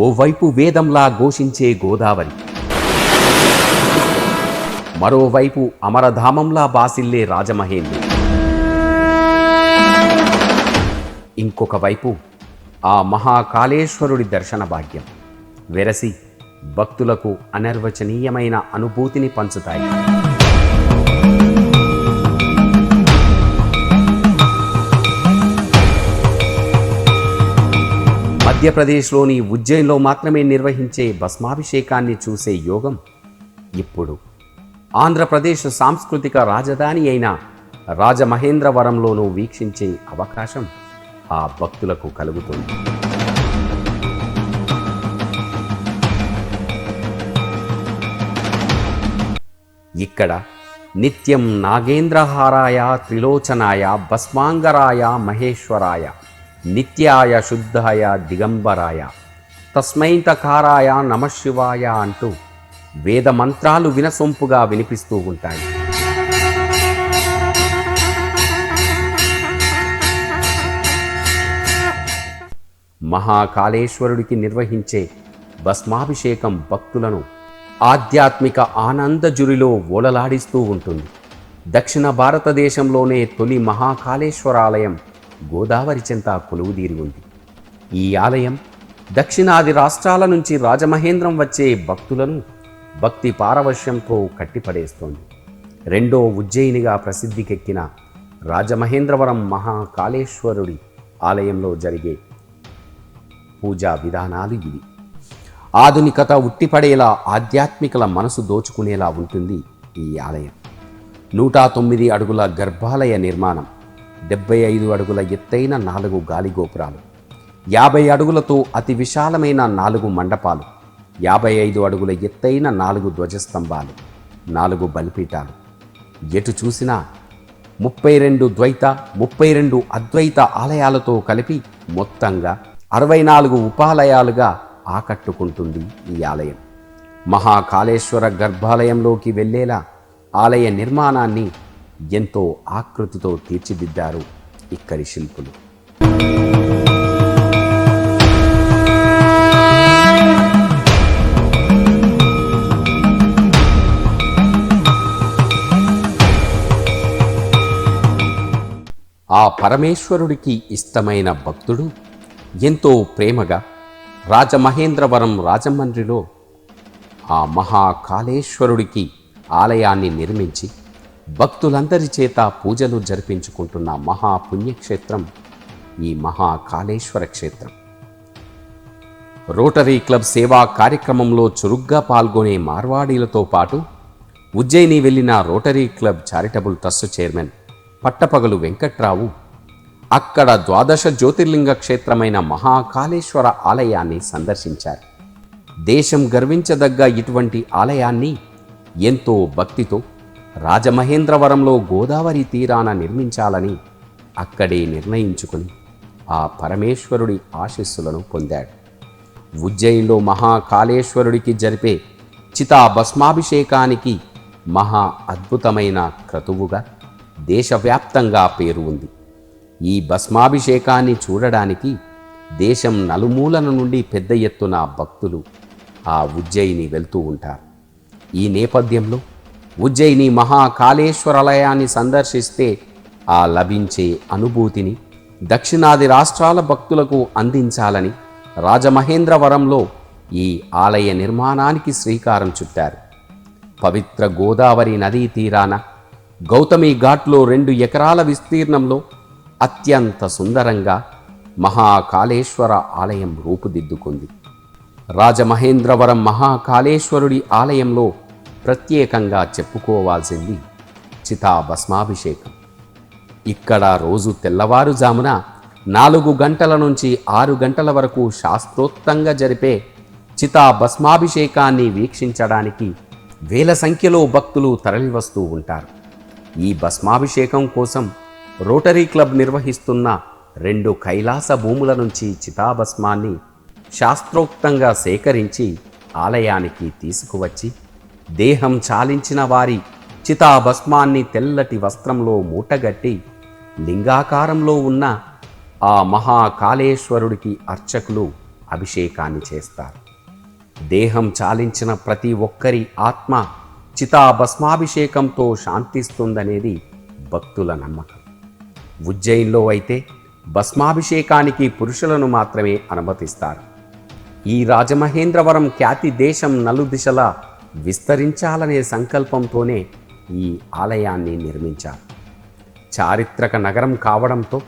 ఓవైపు వేదంలా ఘోషించే గోదావరి, మరోవైపు అమరధామంలా బాసిల్లే రాజమహేంద్రి, ఇంకొక వైపు ఆ మహాకాళేశ్వరుడి దర్శన భాగ్యం వెరసి భక్తులకు అనిర్వచనీయమైన అనుభూతిని పంచుతాయి. మధ్యప్రదేశ్లోని ఉజ్జయిన్లో మాత్రమే నిర్వహించే భస్మాభిషేకాన్ని చూసే యోగం ఇప్పుడు ఆంధ్రప్రదేశ్ సాంస్కృతిక రాజధాని అయిన రాజమహేంద్రవరంలోనూ వీక్షించే అవకాశం ఆ భక్తులకు కలుగుతుంది. ఇక్కడ నిత్యం నాగేంద్రహారాయ త్రిలోచనాయ భస్మాంగరాయ మహేశ్వరాయ నిత్యాయ శుద్ధాయ దిగంబరాయ తస్మైతకారాయ నమశివాయ అంటూ వేద మంత్రాలు వినసొంపుగా వినిపిస్తూ ఉంటాయి. మహాకాళేశ్వరుడికి నిర్వహించే భస్మాభిషేకం భక్తులను ఆధ్యాత్మిక ఆనందజురిలో ఓలలాడిస్తూ ఉంటుంది. దక్షిణ భారతదేశంలోనే తొలి మహాకాళేశ్వరాలయం గోదావరి చెంత కొలువుదీరి ఉంది. ఈ ఆలయం దక్షిణాది రాష్ట్రాల నుంచి రాజమహేంద్రం వచ్చే భక్తులను భక్తి పారవశ్యంతో కట్టిపడేస్తోంది. రెండో ఉజ్జయినిగా ప్రసిద్ధికెక్కిన రాజమహేంద్రవరం మహాకాళేశ్వరుడి ఆలయంలో జరిగే పూజా విధానాలు ఇవి. ఆధునికత ఉట్టిపడేలా ఆధ్యాత్మికల మనసు దోచుకునేలా ఉంటుంది ఈ ఆలయం. 109 అడుగుల గర్భాలయ నిర్మాణం, 75 అడుగుల ఎత్తైన 4 గాలిగోపురాలు, 50 అడుగులతో అతి విశాలమైన 4 మండపాలు, 55 అడుగుల ఎత్తైన 4 ధ్వజస్తంభాలు, 4 బలిపీఠాలు, ఎటు చూసినా 32 ద్వైత 32 అద్వైత ఆలయాలతో కలిపి మొత్తంగా 64 ఉపాలయాలుగా ఆకట్టుకుంటుంది ఈ ఆలయం. మహాకాళేశ్వర గర్భాలయంలోకి వెళ్ళేలా ఆలయ నిర్మాణాన్ని ఎంతో ఆకృతితో తీర్చిదిద్దారు ఇక్కడి శిల్పులు. ఆ పరమేశ్వరుడికి ఇష్టమైన భక్తుడు ఎంతో ప్రేమగా రాజమహేంద్రవరం రాజమండ్రిలో ఆ మహాకాళేశ్వరుడికి ఆలయాన్ని నిర్మించి భక్తులందరి చేత పూజలు జరిపించుకుంటున్న మహాపుణ్యక్షేత్రం ఈ మహాకాళేశ్వర క్షేత్రం. రోటరీ క్లబ్ సేవా కార్యక్రమంలో చురుగ్గా పాల్గొనే మార్వాడీలతో పాటు ఉజ్జయిని వెళ్లిన rotary club charitable trust chairman పట్టపగలు వెంకట్రావు అక్కడ 12 జ్యోతిర్లింగ క్షేత్రమైన మహాకాళేశ్వర ఆలయాన్ని సందర్శించారు. దేశం గర్వించదగ్గ ఇటువంటి ఆలయాన్ని ఎంతో భక్తితో రాజమహేంద్రవరంలో గోదావరి తీరాన నిర్మించాలని అక్కడే నిర్ణయించుకుని ఆ పరమేశ్వరుడి ఆశీస్సులను పొందాడు. ఉజ్జయిన్లో మహాకాళేశ్వరుడికి జరిపే చితాభస్మాభిషేకానికి మహా అద్భుతమైన క్రతువుగా దేశవ్యాప్తంగా పేరు ఉంది. ఈ భస్మాభిషేకాన్ని చూడడానికి దేశం నలుమూలల నుండి పెద్ద ఎత్తున భక్తులు ఆ ఉజ్జయిని వెళ్తూ ఉంటారు. ఈ నేపథ్యంలో ఉజ్జయిని మహాకాళేశ్వరాలయాన్ని సందర్శిస్తే ఆ లభించే అనుభూతిని దక్షిణాది రాష్ట్రాల భక్తులకు అందించాలని రాజమహేంద్రవరంలో ఈ ఆలయ నిర్మాణానికి శ్రీకారం చుట్టారు. పవిత్ర గోదావరి నదీ తీరాన గౌతమి ఘాట్లో 2 ఎకరాల విస్తీర్ణంలో అత్యంత సుందరంగా మహాకాళేశ్వర ఆలయం రూపుదిద్దుకుంది. రాజమహేంద్రవరం మహాకాళేశ్వరుడి ఆలయంలో ప్రత్యేకంగా చెప్పుకోవాల్సింది చితాభస్మాభిషేకం. ఇక్కడ రోజు తెల్లవారుజామున 4 గంటల నుంచి 6 గంటల వరకు శాస్త్రోక్తంగా జరిపే చితాభస్మాభిషేకాన్ని వీక్షించడానికి వేల సంఖ్యలో భక్తులు తరలివస్తూ ఉంటారు. ఈ భస్మాభిషేకం కోసం రోటరీ క్లబ్ నిర్వహిస్తున్న 2 కైలాస భూముల నుంచి చితాభస్మాన్ని శాస్త్రోక్తంగా సేకరించి ఆలయానికి తీసుకువచ్చి దేహం చాలించిన వారి చితాభస్మాన్ని తెల్లటి వస్త్రంలో మూటగట్టి లింగాకారంలో ఉన్న ఆ మహాకాళేశ్వరుడికి అర్చకులు అభిషేకాన్ని చేస్తారు. దేహం చాలించిన ప్రతి ఒక్కరి ఆత్మ చితాభస్మాభిషేకంతో శాంతిస్తుందనేది భక్తుల నమ్మకం. ఉజ్జయిన్లో అయితే భస్మాభిషేకానికి పురుషులను మాత్రమే అనుమతిస్తారు. ఈ రాజమహేంద్రవరం ఖ్యాతి దేశం నలుదిశలా విస్తరించాలనే సంకల్పంతోనే ఈ ఆలయాన్ని నిర్మించారు. చారిత్రక నగరం కావడంతో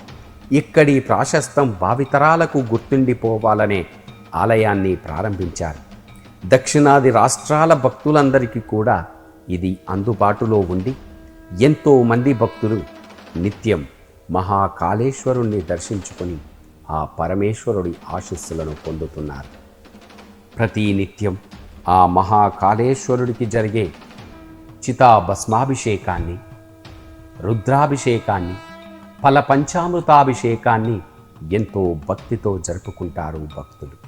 ఇక్కడి ప్రాశస్తం భావితరాలకు గుర్తుండిపోవాలనే ఆలయాన్ని ప్రారంభించారు. దక్షిణాది రాష్ట్రాల భక్తులందరికీ కూడా ఇది అందుబాటులో ఉండి ఎంతో మంది భక్తులు నిత్యం మహాకాళేశ్వరుణ్ణి దర్శించుకొని ఆ పరమేశ్వరుడి ఆశీస్సులను పొందుతున్నారు. ప్రతి నిత్యం ఆ మహాకాళేశ్వరుడికి జరిగే చితాభస్మాభిషేకాన్ని, రుద్రాభిషేకాన్ని, ఫల పంచామృతాభిషేకాన్ని ఎంతో భక్తితో జరుపుకుంటారు భక్తులు.